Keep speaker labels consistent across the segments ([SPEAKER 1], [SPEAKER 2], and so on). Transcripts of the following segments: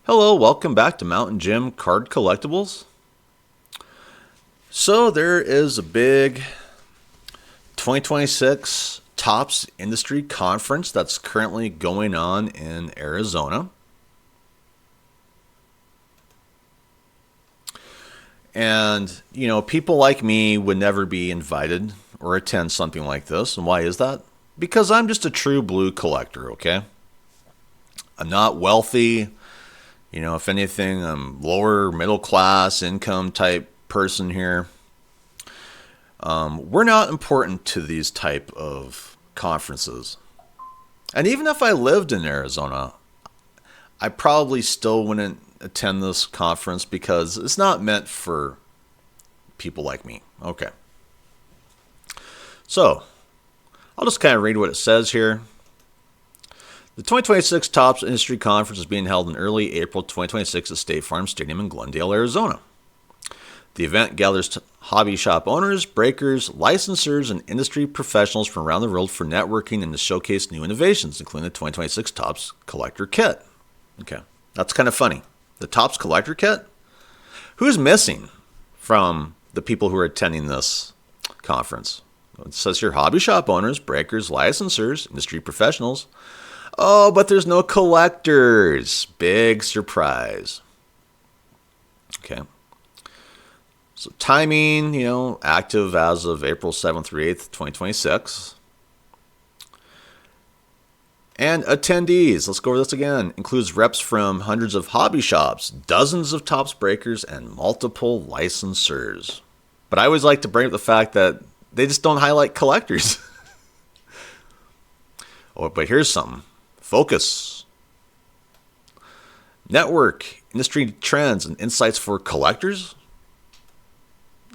[SPEAKER 1] Hello, welcome back to Mountain Jim Card Collectibles. So there is a big 2026 Topps Industry Conference that's currently going on in Arizona. And, people like me would never be invited or attend something like this. And why is that? Because I'm just a true blue collector, okay? I'm not wealthy. If anything, I'm lower middle class income type person here. We're not important to these type of conferences. And even if I lived in Arizona, I probably still wouldn't attend this conference because it's not meant for people like me. Okay. So, I'll just kind of read what it says here. The 2026 Topps Industry Conference is being held in early April 2026 at State Farm Stadium in Glendale, Arizona. The event gathers hobby shop owners, breakers, licensors, and industry professionals from around the world for networking and to showcase new innovations, including the 2026 Topps Collector Kit. Okay, that's kind of funny. The Topps Collector Kit? Who's missing from the people who are attending this conference? It says here hobby shop owners, breakers, licensors, industry professionals. Oh, but there's no collectors. Big surprise. Okay. So timing, active as of April 7th through 8th, 2026. And attendees, let's go over this again, includes reps from hundreds of hobby shops, dozens of Topps breakers, and multiple licensors. But I always like to bring up the fact that they just don't highlight collectors. Oh, but here's something. Focus. Network, industry trends, and insights for collectors.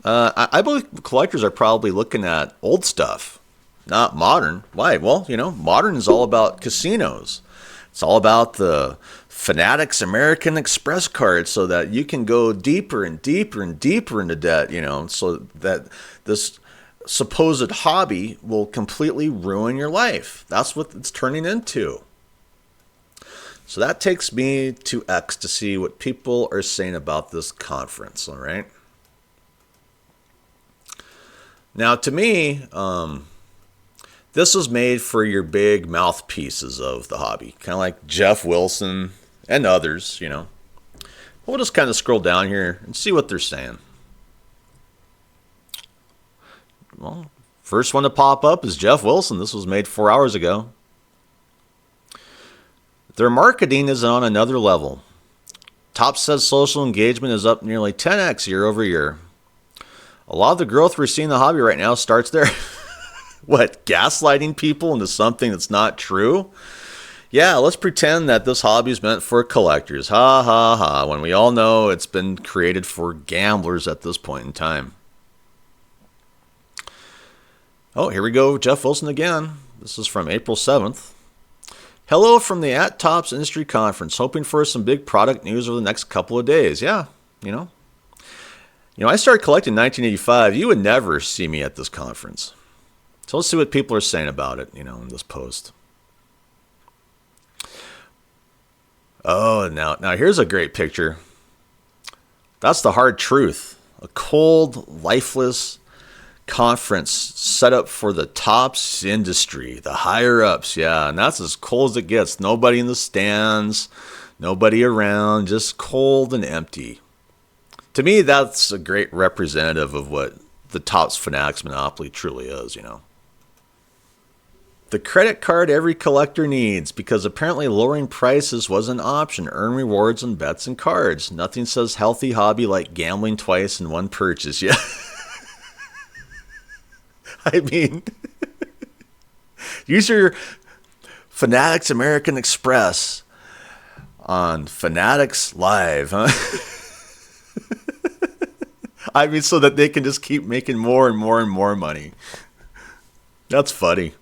[SPEAKER 1] I believe collectors are probably looking at old stuff, not modern. Why? Well, modern is all about casinos. It's all about the Fanatics American Express card so that you can go deeper and deeper and deeper into debt, so that this supposed hobby will completely ruin your life. That's what it's turning into. So that takes me to X to see what people are saying about this conference, all right? Now, to me, this was made for your big mouthpieces of the hobby, kind of like Jeff Wilson and others, We'll just kind of scroll down here and see what they're saying. Well, first one to pop up is Jeff Wilson. This was made 4 hours ago. Their marketing is on another level. Topps says social engagement is up nearly 10x year over year. A lot of the growth we're seeing in the hobby right now starts there. What, gaslighting people into something that's not true? Yeah, let's pretend that this hobby is meant for collectors. Ha ha ha, when we all know it's been created for gamblers at this point in time. Oh, here we go, Jeff Wilson again. This is from April 7th. Hello from the at Topps Industry Conference. Hoping for some big product news over the next couple of days. Yeah, I started collecting in 1985. You would never see me at this conference. So let's see what people are saying about it, in this post. Oh, now here's a great picture. That's the hard truth. A cold, lifeless conference set up for the Topps industry, the higher ups. Yeah, and that's as cold as it gets. Nobody in the stands, nobody around, just cold and empty. To me, that's a great representative of what the Topps Fanatics monopoly truly is, The credit card every collector needs, because apparently lowering prices was an option. Earn rewards on bets and cards. Nothing says healthy hobby like gambling twice in one purchase. Yeah. I mean, use your Fanatics American Express on Fanatics Live, huh? I mean, so that they can just keep making more and more and more money. That's funny.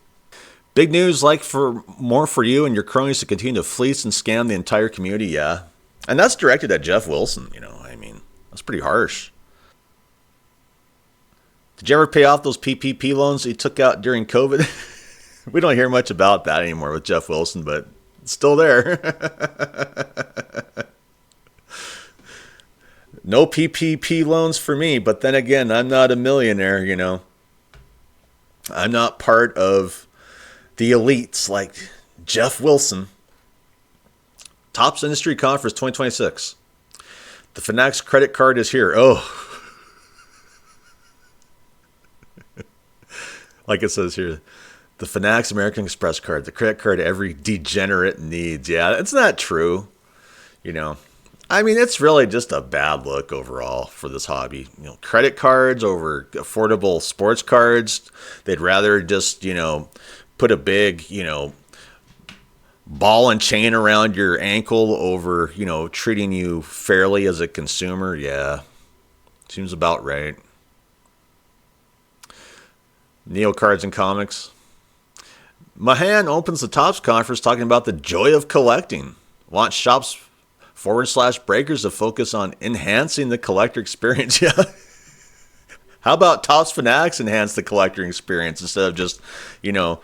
[SPEAKER 1] Big news, like for more for you and your cronies to continue to fleece and scam the entire community, yeah. And that's directed at Jeff Wilson, I mean, that's pretty harsh. Did you ever pay off those PPP loans that you took out during COVID? We don't hear much about that anymore with Jeff Wilson, but it's still there. No PPP loans for me, but then again, I'm not a millionaire, you know. I'm not part of the elites like Jeff Wilson. Topps Industry Conference 2026. The Fanatics credit card is here. Oh, like it says here, the Fanatics American Express card, the credit card every degenerate needs. Yeah, it's not true. You know, I mean, it's really just a bad look overall for this hobby. You know, credit cards over affordable sports cards. They'd rather just, you know, put a big, you know, ball and chain around your ankle over, you know, treating you fairly as a consumer. Yeah, seems about right. Neo Cards and Comics. Mahan opens the Topps conference talking about the joy of collecting. Wants shops / breakers to focus on enhancing the collector experience. Yeah. How about Topps Fanatics enhance the collector experience instead of just, you know,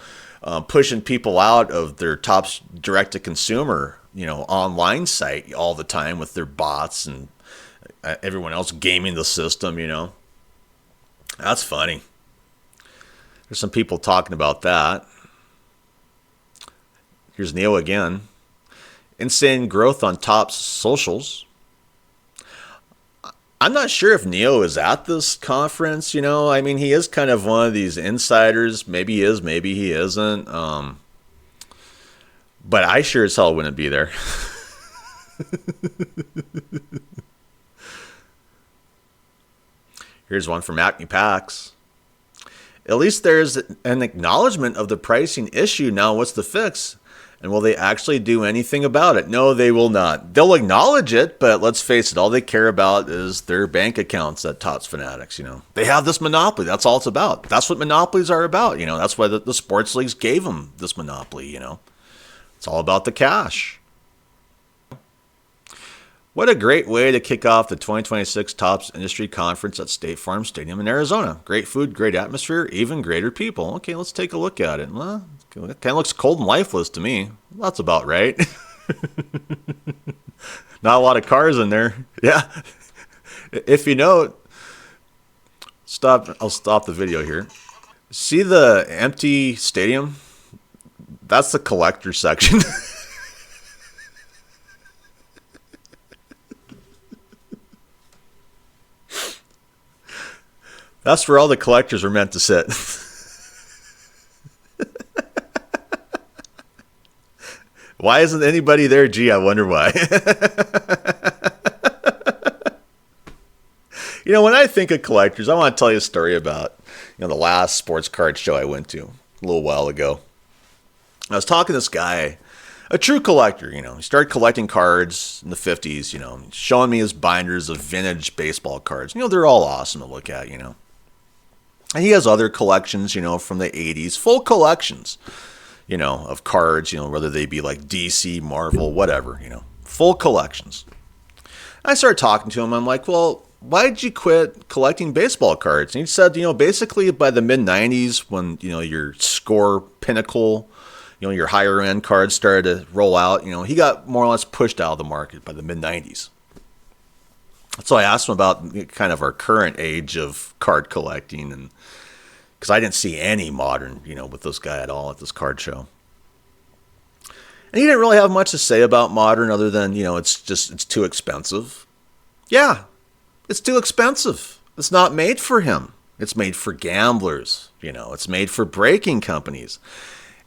[SPEAKER 1] pushing people out of their Topps direct-to-consumer, you know, online site all the time with their bots and everyone else gaming the system, you know. That's funny. There's some people talking about that. Here's Neo again. Insane growth on Topps socials. I'm not sure if Neo is at this conference, you know. I mean, he is kind of one of these insiders. Maybe he is, maybe he isn't. But I sure as hell wouldn't be there. Here's one from Acme Packs. At least there's an acknowledgement of the pricing issue. Now, what's the fix? And will they actually do anything about it? No, they will not. They'll acknowledge it, but let's face it, all they care about is their bank accounts at Topps Fanatics, you know. They have this monopoly. That's all it's about. That's what monopolies are about, you know. That's why the sports leagues gave them this monopoly, you know. It's all about the cash. What a great way to kick off the 2026 Topps Industry Conference at State Farm Stadium in Arizona. Great food, great atmosphere, even greater people. Okay, let's take a look at it. Well, it kind of looks cold and lifeless to me. That's about right. Not a lot of cars in there. Yeah. If you know, I'll stop the video here. See the empty stadium? That's the collector section. That's where all the collectors are meant to sit. Why isn't anybody there? Gee, I wonder why. You know, when I think of collectors, I want to tell you a story about, you know, the last sports card show I went to a little while ago. I was talking to this guy, a true collector, you know. He started collecting cards in the 50s, you know, showing me his binders of vintage baseball cards. You know, they're all awesome to look at, you know. And he has other collections, you know, from the 80s, full collections, you know, of cards, you know, whether they be like DC, Marvel, whatever, you know, full collections. I started talking to him. I'm like, well, why did you quit collecting baseball cards? And he said, you know, basically by the mid-90s when, you know, your score pinnacle, you know, your higher end cards started to roll out, you know, he got more or less pushed out of the market by the mid-90s. So I asked him about kind of our current age of card collecting, and because I didn't see any modern, you know, with this guy at all at this card show. And he didn't really have much to say about modern other than, you know, it's too expensive. Yeah, it's too expensive. It's not made for him. It's made for gamblers, you know, it's made for breaking companies.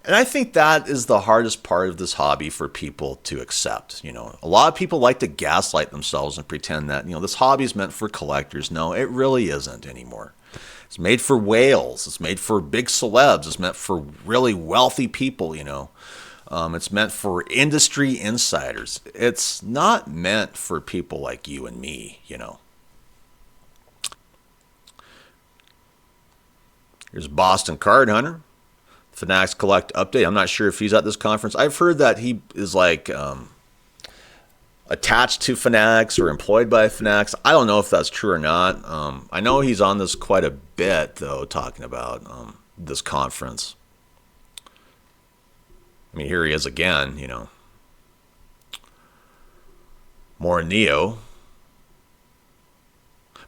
[SPEAKER 1] And I think that is the hardest part of this hobby for people to accept. You know, a lot of people like to gaslight themselves and pretend that, you know, this hobby is meant for collectors. No, it really isn't anymore. It's made for whales. It's made for big celebs. It's meant for really wealthy people, you know. It's meant for industry insiders. It's not meant for people like you and me, you know. Here's Boston Card Hunter. Fanatics Collect update. I'm not sure if he's at this conference. I've heard that he is like attached to Fanatics or employed by Fanatics. I don't know if that's true or not. I know he's on this quite a bit, though, talking about this conference. I mean, here he is again, you know. More Neo.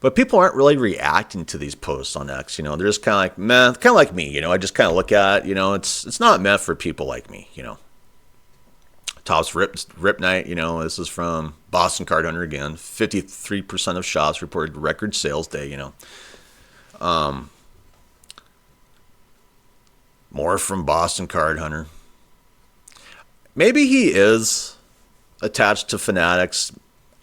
[SPEAKER 1] But people aren't really reacting to these posts on X. They're just kind of like, meh, kind of like me. I just kind of look at it. It's not meant for people like me. Topps Rip Night. This is from Boston Card Hunter again. 53% of shops reported record sales day. More from Boston Card Hunter. Maybe he is attached to Fanatics.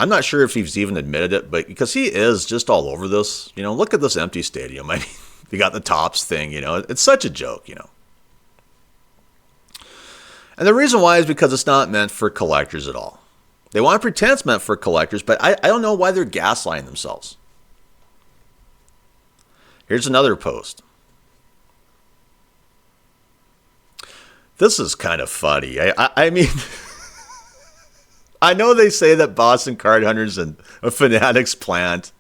[SPEAKER 1] I'm not sure if he's even admitted it, but because he is just all over this. Look at this empty stadium. I mean, you got the Topps thing. It's such a joke. And the reason why is because it's not meant for collectors at all. They want to pretend it's meant for collectors, but I don't know why they're gaslighting themselves. Here's another post. This is kind of funny. I mean, I know they say that Boston Card Hunter's a Fanatics plant.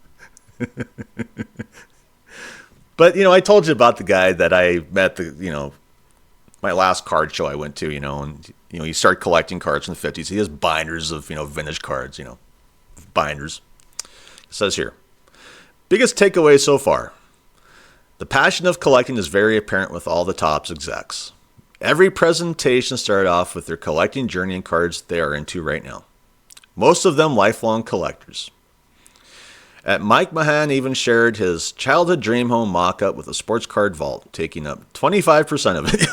[SPEAKER 1] But, I told you about the guy that I met my last card show I went to, and, he started collecting cards in the 50s. He has binders of, vintage cards, binders. It says here, biggest takeaway so far. The passion of collecting is very apparent with all the Topps execs. Every presentation started off with their collecting journey and cards they are into right now. Most of them lifelong collectors. Mike Mahan even shared his childhood dream home mock-up with a sports card vault, taking up 25% of it.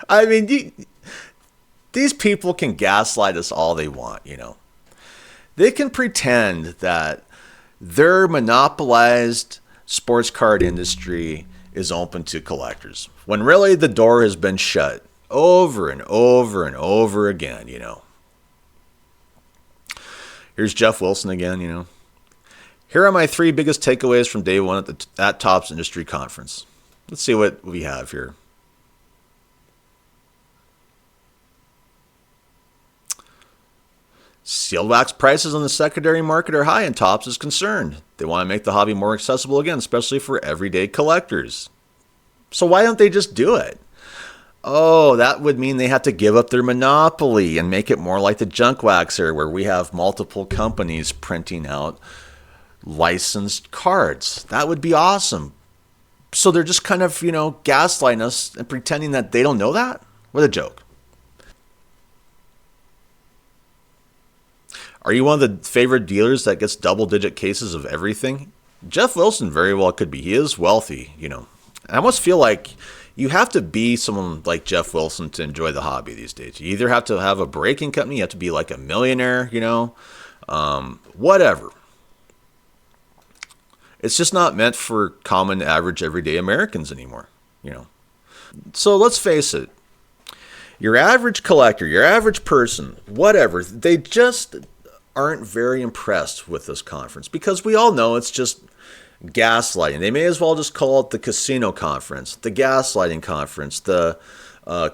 [SPEAKER 1] I mean, these people can gaslight us all they want, They can pretend that their monopolized sports card industry is open to collectors, when really the door has been shut over and over and over again, Here's Jeff Wilson again, Here are my 3 biggest takeaways from day one at Topps Industry Conference. Let's see what we have here. Sealed wax prices on the secondary market are high, and Topps is concerned. They want to make the hobby more accessible again, especially for everyday collectors. So why don't they just do it? Oh, that would mean they have to give up their monopoly and make it more like the junk wax era, where we have multiple companies printing out licensed cards. That would be awesome. So they're just kind of, gaslighting us and pretending that they don't know that? What a joke. Are you one of the favorite dealers that gets double-digit cases of everything? Jeff Wilson very well could be. He is wealthy, I almost feel like you have to be someone like Jeff Wilson to enjoy the hobby these days. You either have to have a breaking company, you have to be like a millionaire, whatever. It's just not meant for common, average, everyday Americans anymore, So let's face it. Your average collector, your average person, whatever, they just aren't very impressed with this conference because we all know it's just gaslighting. They may as well just call it the casino conference, the gaslighting conference, the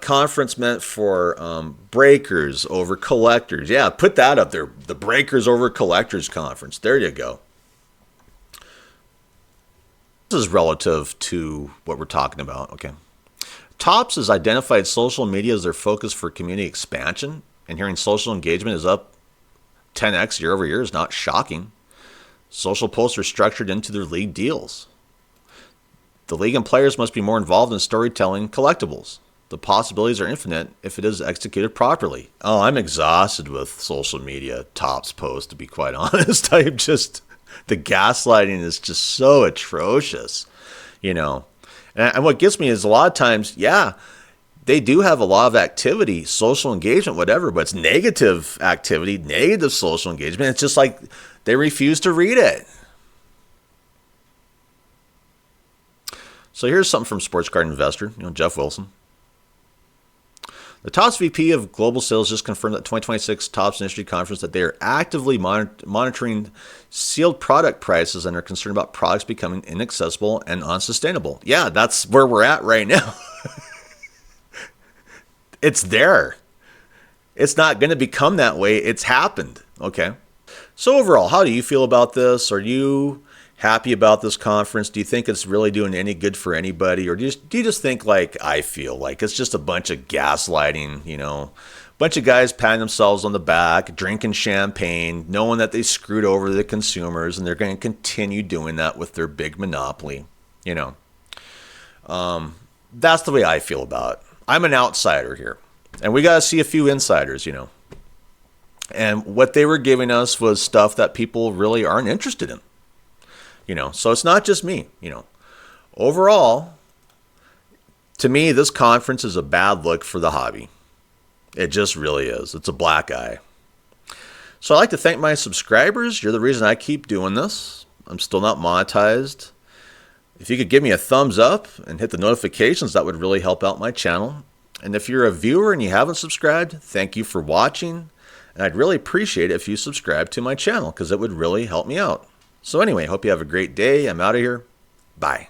[SPEAKER 1] conference meant for breakers over collectors. Yeah, put that up there. The breakers over collectors conference. There you go. This is relative to what we're talking about. Okay. Topps has identified social media as their focus for community expansion, and hearing social engagement is up 10x year over year is not shocking. Social posts are structured into their league deals. The league and players must be more involved in storytelling collectibles. The possibilities are infinite if it is executed properly. Oh, I'm exhausted with social media Topps posts, to be quite honest. The gaslighting is just so atrocious, And what gets me is a lot of times, yeah, they do have a lot of activity, social engagement, whatever, but it's negative activity, negative social engagement. It's just like they refuse to read it. So here's something from Sports Card Investor, Jeff Wilson. The Topps VP of Global Sales just confirmed at 2026 Topps Industry Conference that they are actively monitoring sealed product prices and are concerned about products becoming inaccessible and unsustainable. Yeah, that's where we're at right now. It's there. It's not going to become that way. It's happened. Okay. So overall, how do you feel about this? Are you happy about this conference? Do you think it's really doing any good for anybody? Or do you just think like I feel, like it's just a bunch of gaslighting, Bunch of guys patting themselves on the back, drinking champagne, knowing that they screwed over the consumers, and they're going to continue doing that with their big monopoly. You know, that's the way I feel about it. I'm an outsider here, and we got to see a few insiders, you know. And what they were giving us was stuff that people really aren't interested in. You know, so it's not just me, you know. Overall, to me, this conference is a bad look for the hobby. It just really is. It's a black eye. So I'd like to thank my subscribers. You're the reason I keep doing this. I'm still not monetized. If you could give me a thumbs up and hit the notifications, that would really help out my channel. And if you're a viewer and you haven't subscribed, thank you for watching. And I'd really appreciate it if you subscribe to my channel because it would really help me out. So anyway, hope you have a great day. I'm out of here. Bye.